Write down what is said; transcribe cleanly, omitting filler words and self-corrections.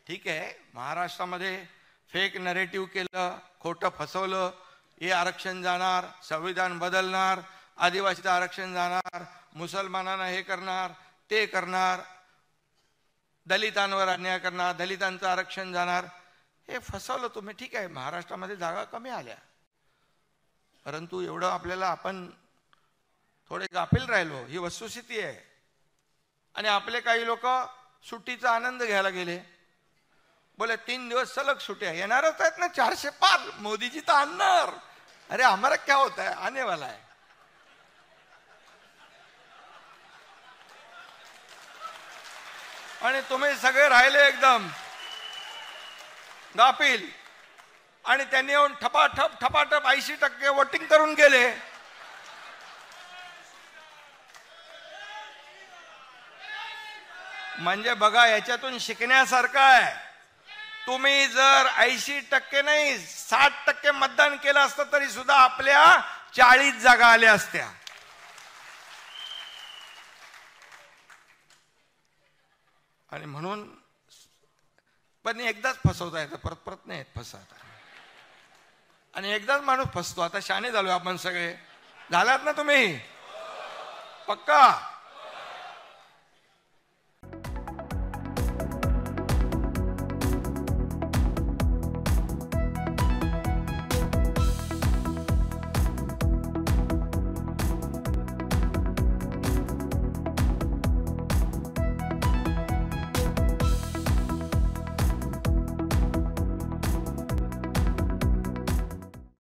ठीक आहे, महाराष्ट्रामध्ये फेक नरेटिव्ह केलं, खोटं फसवलं, हे आरक्षण जाणार, संविधान बदलणार, आदिवासीचं आरक्षण जाणार, मुसलमानांना हे करणार ते करणार, दलितांवर अन्याय करणार, दलितांचं आरक्षण जाणार, हे फसवलं तुम्ही. ठीक आहे, महाराष्ट्रामध्ये जागा कमी आल्या, परंतु एवढं आपल्याला आपण थोडे गाफील राहिलो, ही वस्तुस्थिती आहे. आणि आपले काही लोक सुट्टीचा आनंद घ्यायला गेले, बोले 3 दिवस सलग सुट्ट्या येणारच आहेत ना, 400 पार, मोदीजी तर आणणार. अरे हमारा क्या होता है, आने वाला है. आणि तुम्ही सगळे राहिले एकदम गाफील. आणि त्यांनी येऊन ठपाठप 80% वोटिंग करून गेले. म्हणजे बघा, याच्यातून शिकण्यासारखं आहे. तुम्ही जर 80% नाही 60% मतदान केलं असतं तरी सुद्धा आपल्या 40 जागा आल्या असत्या. आणि म्हणून पण एकदाच फसवता येतं, परत परत नाही येत फसवता. आणि एकदाच माणूस फसतो. आता शाणे झालो आपण सगळे, झालात ना तुम्ही पक्का.